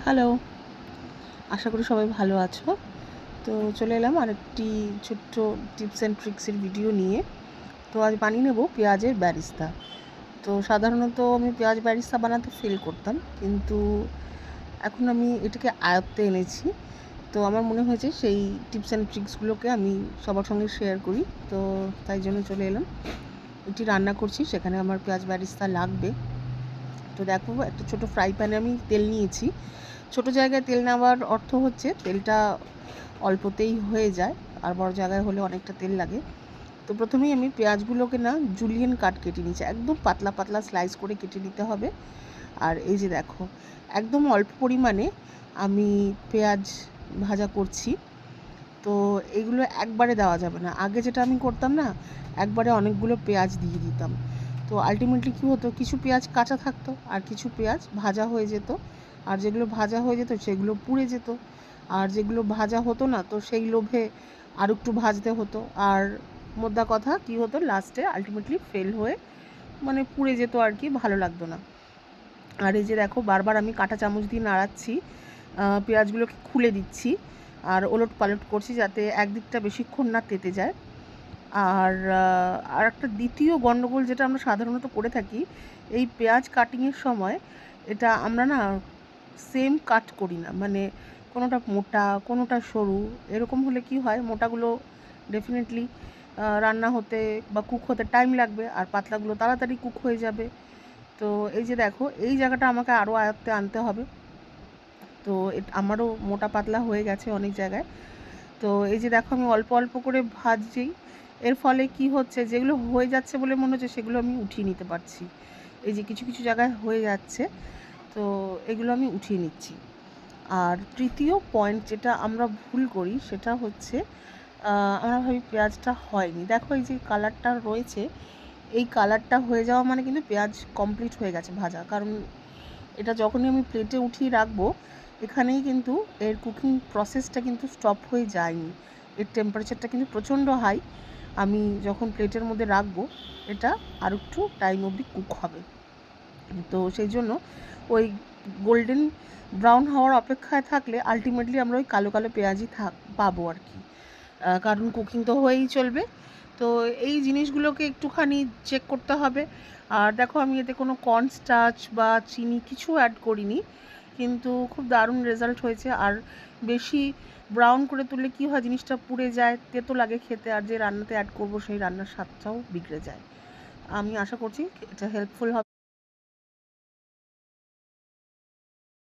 Hello, আশা করি সবাই ভালো আছো। তো চলে এলাম আরেকটি ছোট্ট টিপস অ্যান্ড ট্রিক্সের ভিডিও নিয়ে। তো আজ বানিয়ে নেব পেঁয়াজের বেরেস্তা। তো সাধারণত আমি পেঁয়াজ বেরেস্তা বানাতে ফেল করতাম, কিন্তু এখন আমি এটাকে আয়ত্তে এনেছি। তো আমার মনে হয়েছে সেই টিপস অ্যান্ড ট্রিক্সগুলোকে আমি সবার সঙ্গে শেয়ার করি। তো তাই জন্য চলে এলাম। এটি রান্না করছি, সেখানে আমার পেঁয়াজ বেরেস্তা লাগবে। তো দেখো, একটা ছোটো ফ্রাই প্যানে আমি তেল নিয়েছি। ছোটো জায়গায় তেল নেওয়ার অর্থ হচ্ছে তেলটা অল্পতেই হয়ে যায়, আর বড় জায়গায় হলে অনেকটা তেল লাগে। তো প্রথমেই আমি পেঁয়াজগুলোকে জুলিয়েন কাট কেটে নিয়েছি, একদম পাতলা পাতলা স্লাইস করে কেটে নিতে হবে। আর এই যে দেখো, একদম অল্প পরিমাণে আমি পেঁয়াজ ভাজা করছি। তো এগুলো একবারে দেওয়া যাবে না। আগে যেটা আমি করতাম না, একবারে অনেকগুলো পেঁয়াজ দিয়ে দিতাম। তো আলটিমেটলি কী হতো, কিছু পেঁয়াজ কাঁচা থাকতো আর কিছু পেঁয়াজ ভাজা হয়ে যেত। আর যেগুলো ভাজা হয়ে যেত সেগুলো পুড়ে যেত, আর যেগুলো ভাজা হতো না তো সেই লোভে আর একটু ভাজতে হতো। আর মোদ্দা কথা কী হতো, লাস্টে আলটিমেটলি ফেল হয়ে পুড়ে যেত আর কি, ভালো লাগতো না। আর এই যে দেখো, বারবার আমি কাঁটা চামচ দিয়ে নাড়াচ্ছি, পেঁয়াজগুলোকে খুলে দিচ্ছি আর ওলট পালট করছি যাতে একদিকটা বেশিক্ষণ না তেতে যায়। আর একটা দ্বিতীয় গণ্ডগোল যেটা আমরা সাধারণত করে থাকি, এই পেঁয়াজ কাটিংয়ের সময় এটা আমরা না সেম কাট করি না, কোনোটা মোটা কোনোটা সরু। এরকম হলে কি হয়, মোটাগুলো ডেফিনেটলি রান্না হতে বা কুক হতে টাইম লাগবে, আর পাতলাগুলো তাড়াতাড়ি কুক হয়ে যাবে। তো এই যে দেখো, এই জায়গাটা আমাকে আরও আয়ত্তে আনতে হবে। তো আমারও মোটা পাতলা হয়ে গেছে অনেক জায়গায়। তো এই যে দেখো, আমি অল্প অল্প করে ভাজছি। এর ফলে কি হচ্ছে, যেগুলো হয়ে যাচ্ছে বলে মনে হচ্ছে সেগুলো আমি উঠিয়ে নিতে পারছি। এই যে কিছু কিছু জায়গায় হয়ে যাচ্ছে, তো এগুলো আমি উঠিয়ে নিচ্ছি। আর তৃতীয় পয়েন্ট যেটা আমরা ভুল করি সেটা হচ্ছে, আমরা ভাবি পেঁয়াজটা হয়নি। দেখো, এই যে কালারটা রয়েছে, এই কালারটা হয়ে যাওয়া মানে কিন্তু পেঁয়াজ কমপ্লিট হয়ে গেছে ভাজা। কারণ এটা যখনই আমি প্লেটে উঠিয়ে রাখবো, এখানেই কিন্তু এর কুকিং প্রসেসটা কিন্তু স্টপ হয়ে যায়নি। এর টেম্পারেচারটা কিন্তু প্রচণ্ড হাই। আমি যখন প্লেটের মধ্যে রাখবো, এটা আর একটু টাইম অবধি কুক হবে। তো সেই জন্য ওই গোল্ডেন ব্রাউন হওয়ার অপেক্ষায় থাকলে আলটিমেটলি আমরা ওই কালো কালো পেঁয়াজই পাবো আর কি। কারণ কুকিং তো হয়েই চলবে। তো এই জিনিসগুলোকে একটুখানি চেক করতে হবে। আর দেখো, আমি এতে কোনো কর্নস্টার্চ বা চিনি কিছু অ্যাড করিনি, কিন্তু খুব দারুণ রেজাল্ট হয়েছে। আর বেশি ব্রাউন করে তুললে কী হয়, জিনিসটা পুড়ে যায়, তেতো লাগে খেতে, আর যে রান্নাতে অ্যাড করবো সেই রান্নার স্বাদটাও বিগড়ে যায়। আমি আশা করছি এটা হেল্পফুল হবে।